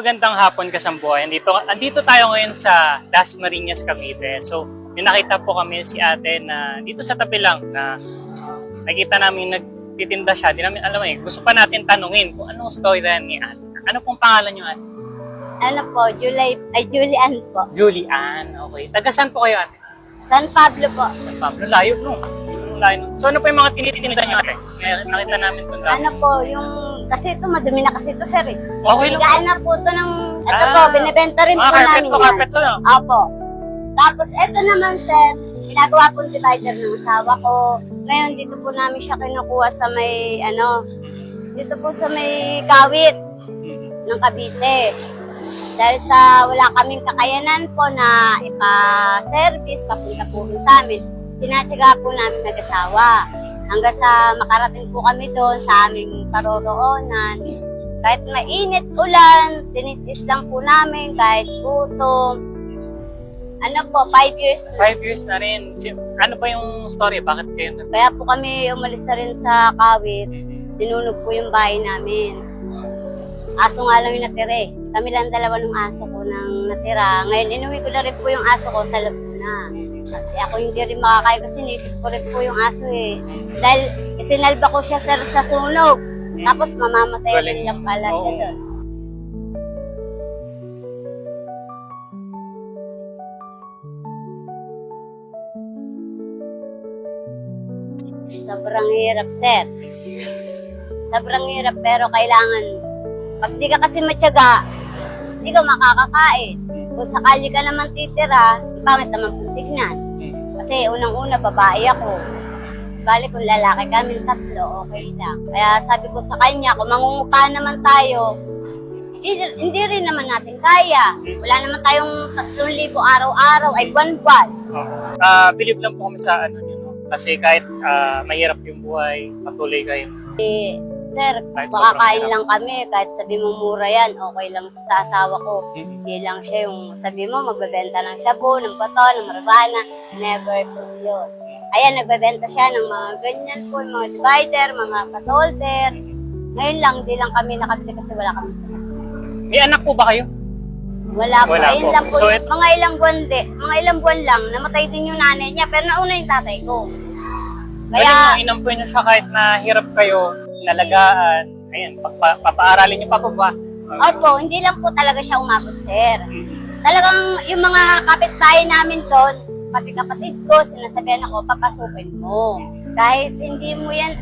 Magandang hapon, Kasambuhay. Andito tayo ngayon sa Dasmariñas, Cavite. So, may nakita po kami si ate na dito sa tabi lang na nakita namin nagtitinda siya. Di namin alam gusto pa natin tanungin kung anong story ni ate. Ano pong pangalan niyo, ate? Ano po, Julian po. Julian, okay. Taga saan po kayo, ate? San Pablo po. San Pablo, layo no. Layo no. So, ano po yung mga tinitinda niyo, ate? Nakita namin kung Ano po, kasi ito, madumi na kasi ito, sir. Okay lang. Higaan na po ito ng, ito po, binibenta rin po namin yan. Carpet to, no? Opo. Tapos, ito naman, sir, ginagawa po divider ng asawa ko. Ngayon, dito po namin siya kinukuha sa may, dito po sa may kawit ng Cavite. Dahil sa wala kaming kakayanan po na ipa-service, papunta po sa amin, tinatsaga po namin nag-asawa. Hanggang sa makarating po kami doon sa aming paroroonan. Kahit mainit, ulan, tinitis lang po namin, kahit gutom. Ano po, 5 years. 5 years na rin. Ano pa yung story? Bakit kayo Kaya po kami umalis na rin sa Kawit. Sinunog po yung bahay namin. Aso nga lang yung natira eh. Kami lang dalawa ng aso ko nang natira. Ngayon, inuwi ko na rin po yung aso ko sa Laguna. Kasi ako hindi rin makakain kasi nisip ko rin po yung aso eh. Dahil sinalba ko siya sa sunog. Tapos mamamatay rin lang pala siya doon. Sobrang hirap, sir. Sobrang hirap pero kailangan. Pag di ka kasi matyaga, hindi ka makakakain. Kung sakali ka naman titira, pangit naman kung tignan. Kasi unang-una, babae ako. Bali kung lalaki kami, tatlo, okay lang. Kaya sabi ko sa kanya, kung mangungupa naman tayo, hindi rin naman natin kaya. Wala naman tayong 3,000 araw-araw, ay buwan-buwan. Believe lang po kami sa ano nyo, no? Kasi kahit mahirap yung buhay, patuloy kayo. Sir, Kahit makakain sobrang lang kami, kahit sabi mo mura yan, okay lang sa asawa ko. Hindi lang siya yung sabi mo, magbebenta ng shabu, ng bato, ng marijuana. Never po yun. Ayan, nagbebenta siya ng mga ganyan po, mga divider, mga katolder. Ngayon lang, di lang kami nakabili kasi wala kami. May anak po ba kayo? Wala po. Wala Ayun po. lang po. So, mga ilang buwan lang, namatay din yung nanay niya, pero nauna yung tatay ko. Kaya inampun nyo siya kahit nahirap kayo, nalagaan, ayan, papaaralin nyo pa po ba? Opo, hindi lang po talaga siya umabot, sir. Talagang yung mga kapitbahay namin doon, pati kapatid ko, sinasabihan ako, papasukin mo. Kahit hindi mo yan,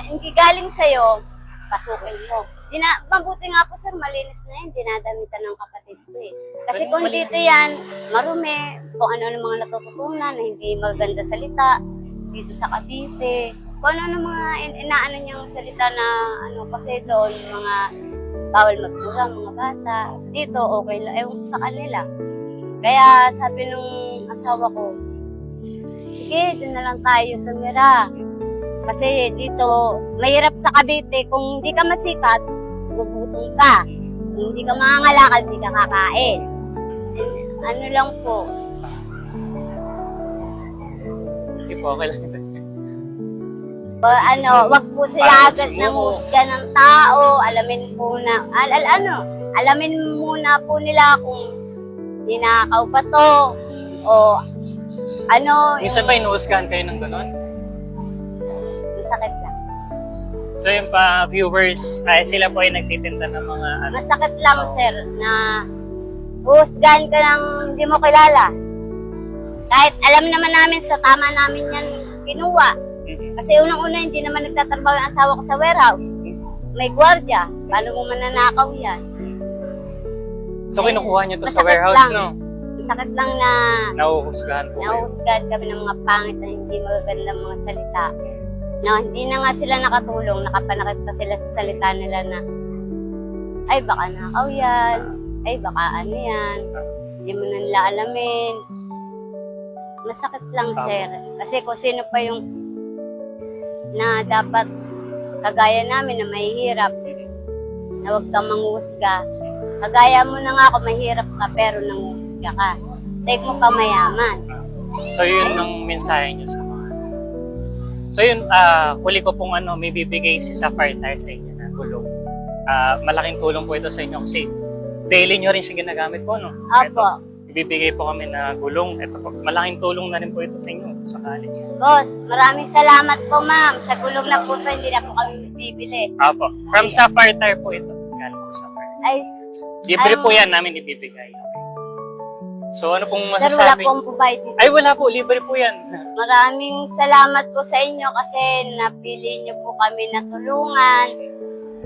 hindi galing sa'yo, pasukin mo. Mabuti nga po, sir, malinis na yan, dinadamitan ng kapatid ko eh. Kasi kung dito yan, marumi, kung ano mga natututunan na hindi maganda salita, dito sa Cavite, kung ano mga inaano niyang salita na kasi doon, mga bawal magmura, mga bata. Dito, okay lang. Ewan ko sa kanila. Kaya sabi nung asawa ko, sige, doon na lang tayo tumira. Kasi dito, mahirap sa Cavite. Kung hindi ka masikat, gugutom ka. Kung hindi ka mangangalakal, hindi ka kakain. Ano lang po. Hindi po, okay lang. Wag po sila agad ng husga ng tao. Alamin po na, alamin muna po nila kung ninakaw ba to o Minsan ba inuusgahan kayo ng gano'n? Masakit lang. So yung pa viewers, sila po ay nagtitinda ng mga Masakit lang, sir, na husgahan ka ng hindi mo kilala. Kahit alam naman namin sa tama namin yan kinuha. Kasi unang-una, hindi naman nagtatrabaho yung asawa ko sa warehouse. May gwardiya. Paano mo mananakaw yan? So kinukuha nyo to sa Masakit warehouse, lang. no? Masakit lang na Nahuhusgahan po kayo. nahuhusgahan kami ng mga pangit na hindi magagandang mga salita. Na hindi na nga sila nakatulong, nakapanakit pa sila sa salita nila na ay baka nakaw yan, ay baka ano yan, hindi mo na nila alamin. Masakit lang, sir. Kasi kung sino pa yung na dapat kagaya namin na mahihirap, na huwag kang manghusga. Kagaya mo na nga ako, mahirap ka pero nanghusga ka. Take mo pa mayaman. So yun ang mensahe nyo sa mga. So yun, huli ko pong may bibigay si Sapphire Tire sa inyo na tulong. Malaking tulong po ito sa inyo kasi daily nyo rin siya ginagamit po, no? Opo. Ibibigay po kami na gulong. Ito po, malaking tulong na rin po ito sa inyo, sakali. Boss, maraming salamat po, ma'am. Sa gulong na po ito, hindi na po kami bibili. Apo. From Sapphire Tire po ito. Galing po Sapphire. Ay, Libre Ay, po yan namin ibibigay. So ano pong sir, wala masasabi? pong provide dito. Ay, wala po. Libre po yan. Maraming salamat po sa inyo kasi napili niyo po kami na tulungan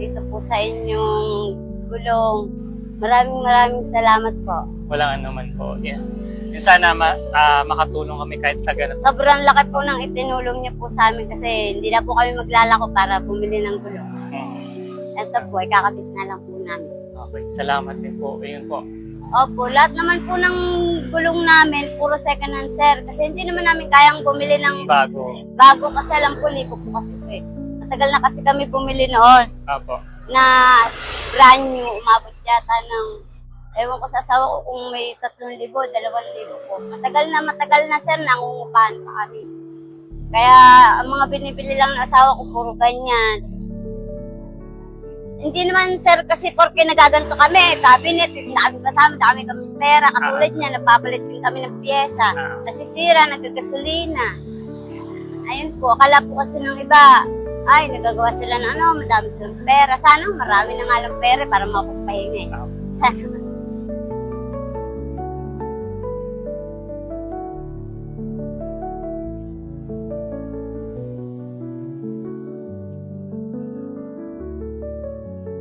dito po sa inyong gulong. Maraming salamat po. Walang anuman po. Yan. Yung sana makatulong kami kahit sa ganun. Sobrang laki po ng itinulong niyo po sa amin kasi hindi na po kami maglalako para bumili ng gulong. Ito po, ikakabit na lang po namin. Okay. Salamat din po. Ayun po. Opo, lahat naman po ng gulong namin, puro second hand, sir. Kasi hindi naman namin kayang bumili ng Bago. kasi alam ko, libo po kasi po eh. Matagal na kasi kami bumili noon Apo. na brand new, umabot yata ng, ewan ko sa asawa ko kung may 3,000, 2,000 po. Matagal na sir, nangungupahan pa kami. Kaya ang mga binibili lang ng asawa ko, puro ganyan. Hindi naman sir kasi porke nagaganto kami, cabinet, dami kasama, dami kami pera, katulad niya, napapalit din kami ng pyesa, nasisira, nagagasolina. Ayun po, akala po kasi ng iba, ay, nagagawa sila ng ano, madami silang pera. Sana marami na nga lang pera para makapagpahinga eh.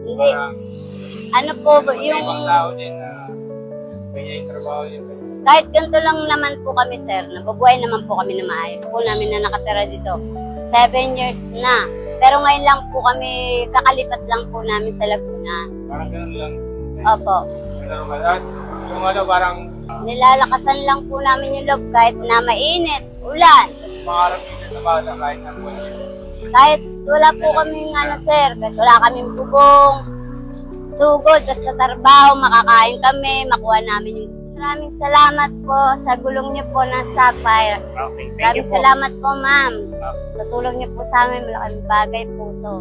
Hindi. Ano po ba, yung tao din na kanya yung trabaho yun. kahit ganito lang naman po kami sir, nabubuhay naman po kami na maayos. Po namin na nakatira dito, 7 years na. Pero ngayon lang po kami, kakalipat lang po namin sa Laguna. Parang ganun lang. Opo. Normal. Yung ano, parang Nilalakasan lang po namin yung loob kahit na mainit, ulan. pangarap nila sa bata kahit ang buwan yun. Kahit wala po kaming ano sir, kahit wala kaming bubong, sugod, tapos sa trabaho, makakain kami, makuha namin yung... Maraming salamat po sa gulong niyo po ng Sapphire. Okay. Thank you Maraming po. salamat po ma'am. Sa tulong niyo po sa amin, malaking bagay po to.